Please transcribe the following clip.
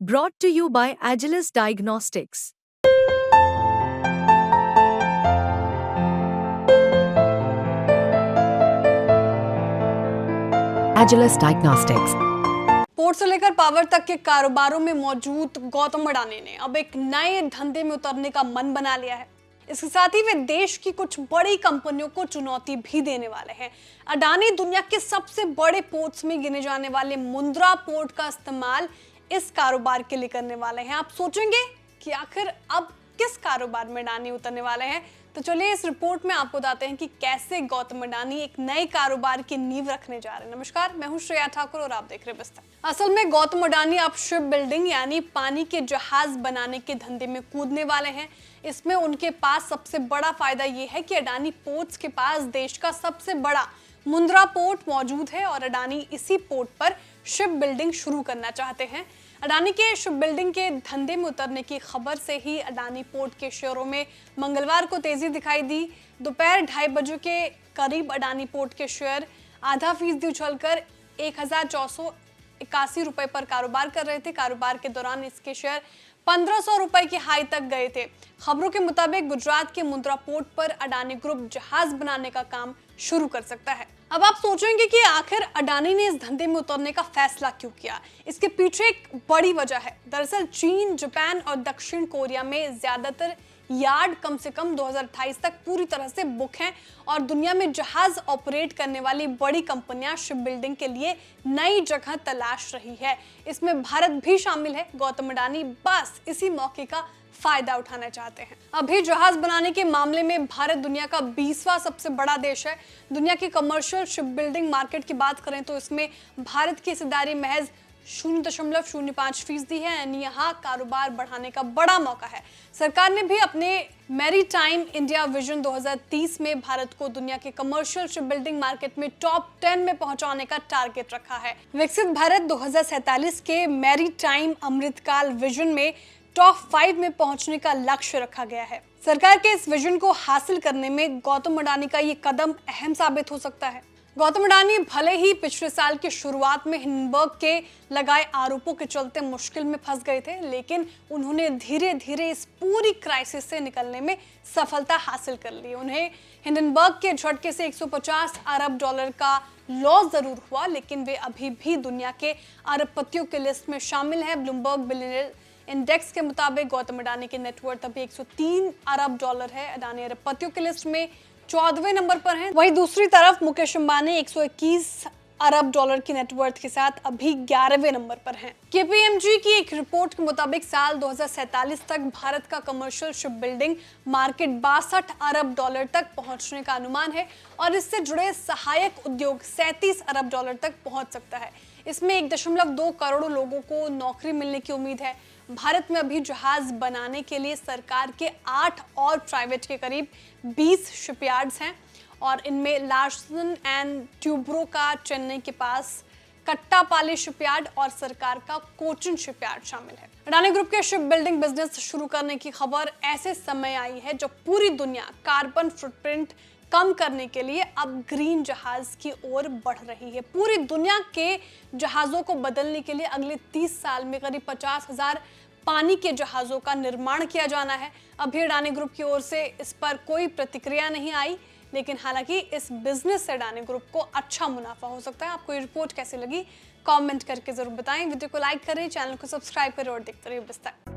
Brought to you by Agilus Diagnostics. Agilus Diagnostics. Port से लेकर power तक के कारोबारों में मौजूद गौतम अडानी ने अब एक नए धंधे में उतरने का मन बना लिया है। इसके साथ ही वे देश की कुछ बड़ी कंपनियों को चुनौती भी देने वाले हैं। अडानी दुनिया के सबसे बड़े पोर्ट्स में गिने जाने वाले मुंद्रा पोर्ट का इस्तेमाल इस कारोबार के लिए करने वाले हैं। आप सोचेंगे कि आखिर अब किस कारोबार में अडानी उतरने वाले हैं, तो चलिए इस रिपोर्ट में आपको बताते हैं कि कैसे गौतम अडानी एक नए कारोबार की नींव रखने जा रहे हैं। नमस्कार, मैं हूं श्रेया ठाकुर और आप देख रहे हैं बिस्तर। असल में गौतम अडानी अब शिप बिल्डिंग यानी पानी के जहाज बनाने के धंधे में कूदने वाले हैं। इसमें उनके पास सबसे बड़ा फायदा ये है कि अडानी पोर्ट्स के पास देश का सबसे बड़ा मुंद्रा पोर्ट मौजूद है और अडानी इसी पोर्ट पर शिप बिल्डिंग शुरू करना चाहते हैं। अडानी के शिप बिल्डिंग के धंधे में उतरने की खबर से ही अडानी पोर्ट के शेयरों में मंगलवार को तेजी दिखाई दी। दोपहर 2:30 बजे के करीब अडानी पोर्ट के शेयर आधा फीसदी उछलकर 1481 रुपए पर कारोबार कर रहे थे। कारोबार के दौरान इसके शेयर 1500 रुपए की हाई तक गए थे। खबरों के मुताबिक गुजरात के मुंद्रा पोर्ट पर अडानी ग्रुप जहाज बनाने का काम शुरू कर सकता है। अब आप सोचेंगे कि आखिर अडानी ने इस धंधे में उतरने का फैसला क्यों किया। इसके पीछे एक बड़ी वजह है। दरअसल चीन, जापान और दक्षिण कोरिया में ज्यादातर यार्ड कम से कम 2028 तक पूरी तरह से बुक हैं और दुनिया में जहाज ऑपरेट करने वाली बड़ी कंपनियां शिप बिल्डिंग के लिए नई जगह तलाश रही है। इसमें भारत भी शामिल है। गौतम अडानी बस इसी मौके का फायदा उठाना चाहते हैं। अभी जहाज बनाने के मामले में भारत दुनिया का 20वां सबसे बड़ा देश है। दुनिया की कमर्शियल शिप बिल्डिंग मार्केट की बात करें तो इसमें भारत की हिस्सेदारी महज 0.05% है। यानी यहाँ कारोबार बढ़ाने का बड़ा मौका है। सरकार ने भी अपने मैरीटाइम इंडिया विजन 2030 में भारत को दुनिया के कमर्शियल शिप बिल्डिंग मार्केट में टॉप 10 में पहुंचाने का टारगेट रखा है। विकसित भारत 2047 के मैरीटाइम अमृतकाल विजन में टॉप 5 में पहुंचने का लक्ष्य रखा गया है। सरकार के इस विजन को हासिल करने में गौतम अडानी का ये कदम अहम साबित हो सकता है। गौतम अडानी भले ही पिछले साल की शुरुआत में हिंडनबर्ग के लगाए आरोपों के चलते मुश्किल में फंस गए थे, लेकिन उन्होंने धीरे धीरे इस पूरी क्राइसिस से निकलने में सफलता हासिल कर ली। उन्हें हिंडनबर्ग के झटके से 150 अरब डॉलर का लॉस जरूर हुआ, लेकिन वे अभी भी दुनिया के अरबपतियों के लिस्ट में शामिल है। ब्लूमबर्ग बिलियनियर इंडेक्स के मुताबिक गौतम अडानी की नेटवर्थ अभी 103 अरब डॉलर है। अडानी अरबपतियों की लिस्ट में 14वें नंबर पर हैं। वहीं दूसरी तरफ मुकेश अंबानी 121 अरब डॉलर की नेटवर्थ के साथ अभी 11वें नंबर पर हैं। केपीएमजी की एक रिपोर्ट के मुताबिक साल 2047 तक भारत का कमर्शियल शिप बिल्डिंग मार्केट 62 अरब डॉलर तक पहुंचने का अनुमान है और इससे जुड़े सहायक उद्योग 37 अरब डॉलर तक पहुंच सकता है। इसमें 1.2 करोड़ लोगों को नौकरी मिलने की उम्मीद है। भारत में अभी जहाज बनाने के लिए सरकार के 8 और प्राइवेट के करीब 20 शिपयार्ड्स हैं और इनमें लार्सन एंड ट्यूब्रो का चेन्नई के पास, कट्टापाली शिपयार्ड और सरकार का कोचिन शिपयार्ड शामिल है। अडानी ग्रुप के शिप बिल्डिंग बिजनेस शुरू करने की खबर ऐसे समय आई है जब पूरी दुनिया कार्बन फुटप्रिंट कम करने के लिए अब ग्रीन जहाज की ओर बढ़ रही है। पूरी दुनिया के जहाजों को बदलने के लिए अगले 30 साल में करीब 50,000 पानी के जहाजों का निर्माण किया जाना है। अभी अडानी ग्रुप की ओर से इस पर कोई प्रतिक्रिया नहीं आई, लेकिन हालांकि इस बिजनेस से अडानी ग्रुप को अच्छा मुनाफा हो सकता है। आपको ये रिपोर्ट कैसी लगी कमेंट करके जरूर बताएं। वीडियो को लाइक करें, चैनल को सब्सक्राइब करें और देखते रहिए बिस्तर।